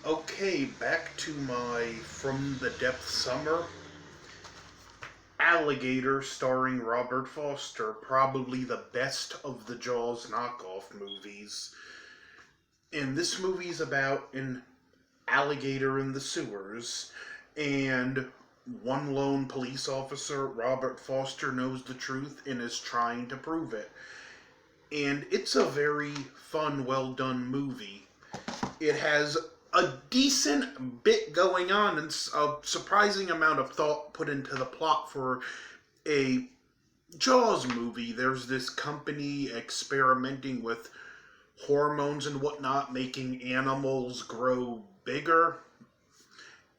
Okay, back to my From the Depth Summer. Alligator, starring Robert Foster, probably the best of the Jaws knockoff movies. And this movie's about an alligator in the sewers, and one lone police officer, Robert Foster, knows the truth and is trying to prove it. And it's a very fun, well done movie. It has a decent bit going on and a surprising amount of thought put into the plot for a Jaws movie. There's this company experimenting with hormones and whatnot, making animals grow bigger,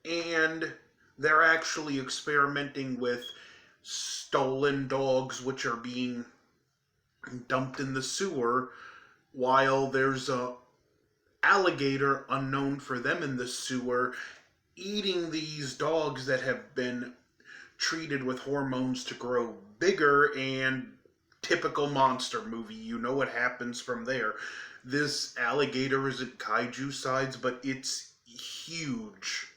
and they're actually experimenting with stolen dogs, which are being dumped in the sewer, while there's a alligator unknown for them in the sewer eating these dogs that have been treated with hormones to grow bigger. And typical monster movie, you know what happens from there. This alligator isn't kaiju size, but it's huge.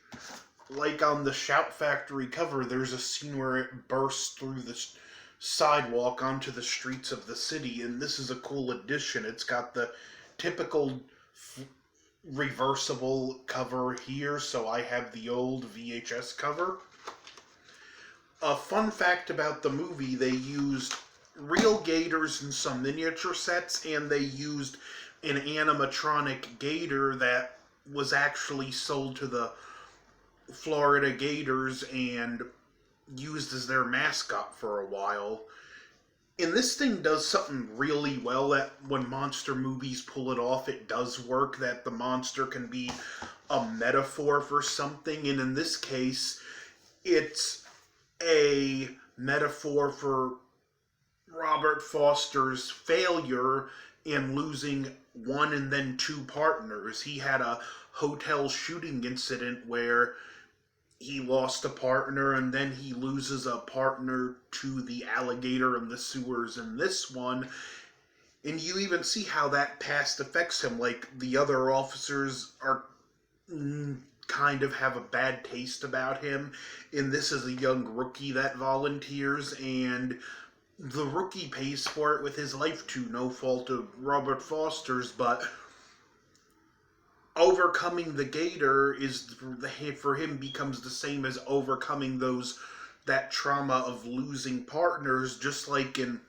Like on the Shout Factory cover, there's a scene where it bursts through the sidewalk onto the streets of the city, and this is a cool addition. It's got the typical reversible cover here, so I have the old VHS cover. A fun fact about the movie, they used real gators in some miniature sets, and they used an animatronic gator that was actually sold to the Florida Gators and used as their mascot for a while. And this thing does something really well that when monster movies pull it off, it does work, that the monster can be a metaphor for something. And in this case, it's a metaphor for Robert Foster's failure in losing one and then two partners. He had a hotel shooting incident where he lost a partner, and then he loses a partner to the alligator in the sewers in this one. And you even see how that past affects him. Like, the other officers are kind of have a bad taste about him, and this is a young rookie that volunteers, and the rookie pays for it with his life too, no fault of Robert Foster's. But overcoming the gator is for him becomes the same as overcoming that trauma of losing partners. Just like in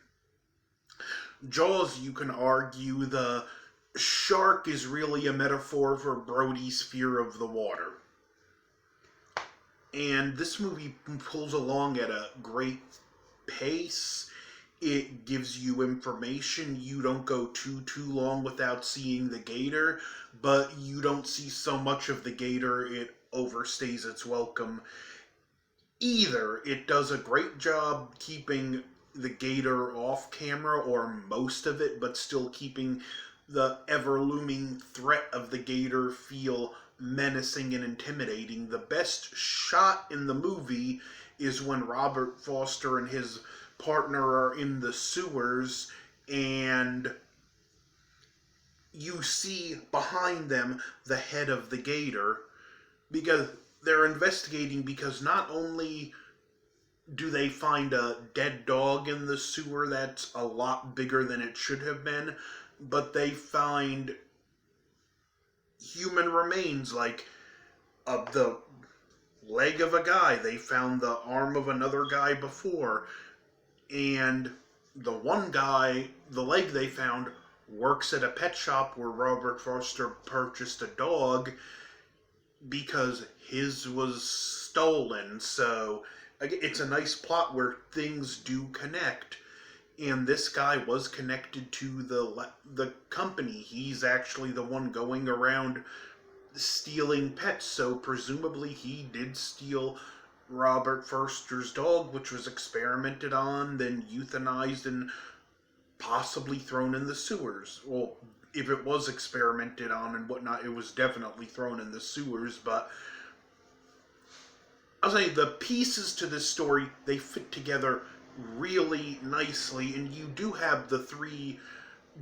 Jaws, you can argue the shark is really a metaphor for Brody's fear of the water. And this movie pulls along at a great pace. It gives you information. You don't go too long without seeing the gator, but you don't see so much of the gator it overstays its welcome either. It does a great job keeping the gator off camera, or most of it, but still keeping the ever-looming threat of the gator feel menacing and intimidating. The best shot in the movie is when Robert Foster and his partner are in the sewers, and you see behind them the head of the gator, because they're investigating, because not only do they find a dead dog in the sewer that's a lot bigger than it should have been, but they find human remains, like of the leg of a guy. They found the arm of another guy before. And the one guy, the leg they found, works at a pet shop where Robert Foster purchased a dog because his was stolen. So it's a nice plot where things do connect. And this guy was connected to the company. He's actually the one going around stealing pets, so presumably he did steal Robert Foster's dog, which was experimented on, then euthanized, and possibly thrown in the sewers. Well, if it was experimented on and whatnot, it was definitely thrown in the sewers. But I'll say the pieces to this story, they fit together really nicely, and you do have the three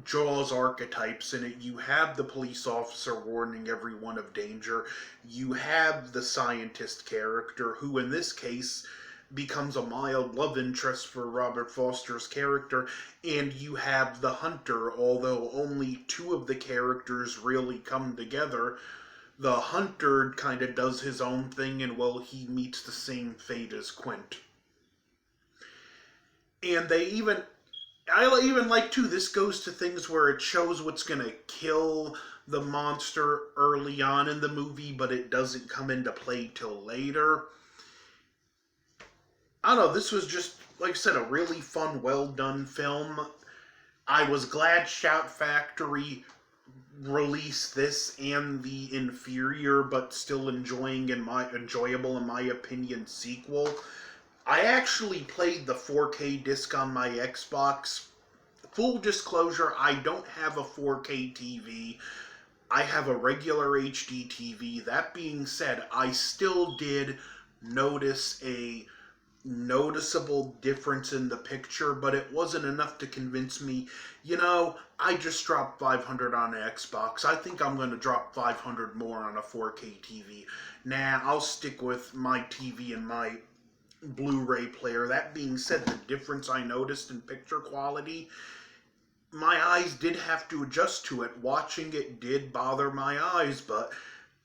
Jaws archetypes in it. You have the police officer warning everyone of danger. You have the scientist character, who in this case becomes a mild love interest for Robert Foster's character, and you have the hunter, although only two of the characters really come together. The hunter kind of does his own thing, and well, he meets the same fate as Quint. And I even like too, this goes to things where it shows what's gonna kill the monster early on in the movie, but it doesn't come into play till later. I don't know, this was just, like I said, a really fun, well done film. I was glad Shout Factory released this and the inferior but still enjoyable in my opinion sequel. I actually played the 4K disc on my Xbox. Full disclosure, I don't have a 4K TV. I have a regular HD TV. That being said, I still did notice a noticeable difference in the picture, but it wasn't enough to convince me, I just dropped 500 on an Xbox. I think I'm going to drop 500 more on a 4K TV. Nah, I'll stick with my TV and my Blu-ray player. That being said, the difference I noticed in picture quality, my eyes did have to adjust to it. Watching it did bother my eyes, but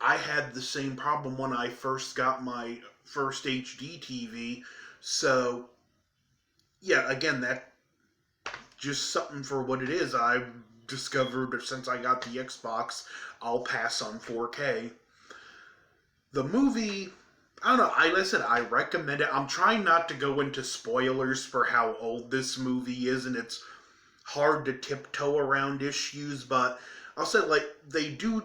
I had the same problem when I first got my first HD TV. So, yeah, again, that just something for what it is. I've discovered since I got the Xbox, I'll pass on 4K. The movie, I don't know, like I said, I recommend it. I'm trying not to go into spoilers for how old this movie is, and it's hard to tiptoe around issues, but I'll say, they do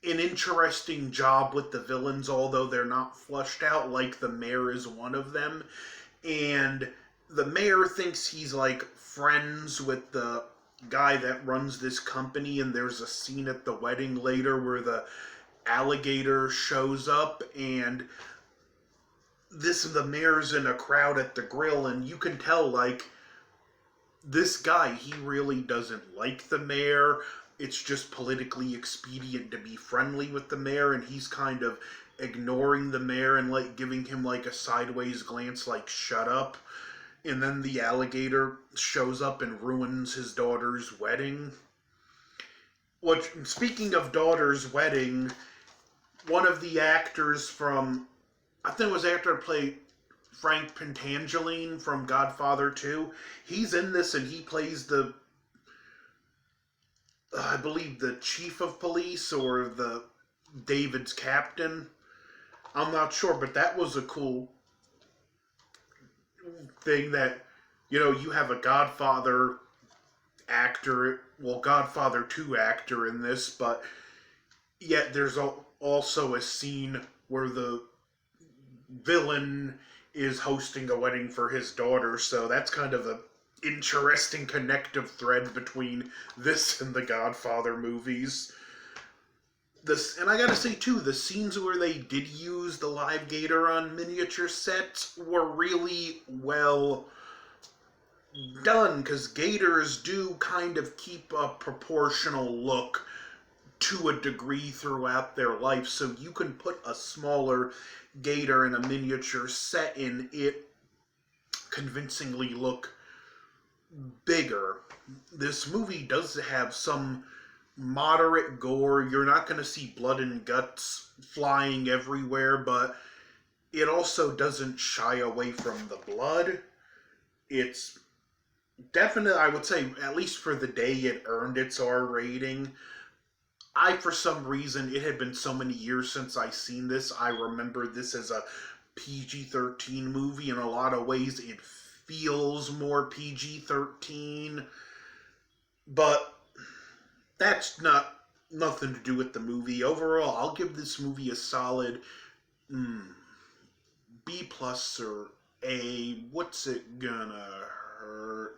an interesting job with the villains, although they're not flushed out. Like, the mayor is one of them, and the mayor thinks he's friends with the guy that runs this company, and there's a scene at the wedding later where the alligator shows up, and the mayor's in a crowd at the grill, and you can tell this guy, he really doesn't like the mayor. It's just politically expedient to be friendly with the mayor, and he's kind of ignoring the mayor and giving him a sideways glance, shut up. And then the alligator shows up and ruins his daughter's wedding. Which, speaking of daughter's wedding, one of the actors from, I think it was the actor who played Frank Pentangeline from Godfather 2, he's in this, and he plays I believe the chief of police or the David's captain. I'm not sure, but that was a cool thing that, you have a Godfather actor, Godfather 2 actor in this, but yet there's also a scene where the villain is hosting a wedding for his daughter, so that's kind of a interesting connective thread between this and the Godfather movies. And I gotta say too, the scenes where they did use the live gator on miniature sets were really well done, because gators do kind of keep a proportional look to a degree throughout their life, so you can put a smaller gator in a miniature set and it convincingly look bigger. This movie does have some moderate gore. You're not going to see blood and guts flying everywhere, but it also doesn't shy away from the blood. It's definitely, I would say, at least for the day, it earned its R rating. For some reason, it had been so many years since I seen this, I remember this as a PG-13 movie. In a lot of ways, it feels more PG-13, but that's nothing to do with the movie. Overall, I'll give this movie a solid B plus or A. What's it gonna hurt?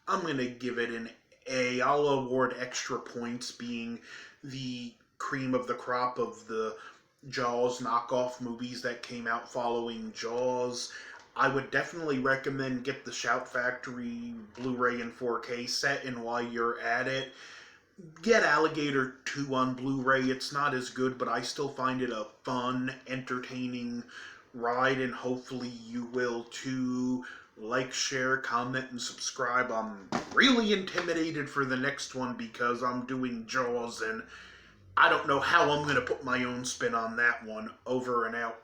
I'm gonna give it an A. I'll award extra points being the cream of the crop of the Jaws knockoff movies that came out following Jaws. I would definitely recommend get the Shout Factory Blu-ray and 4K set, and while you're at it, get Alligator 2 on Blu-ray. It's not as good, but I still find it a fun, entertaining ride, and hopefully you will too. Like, share, comment, and subscribe. I'm really intimidated for the next one because I'm doing Jaws, and I don't know how I'm going to put my own spin on that one. Over and out.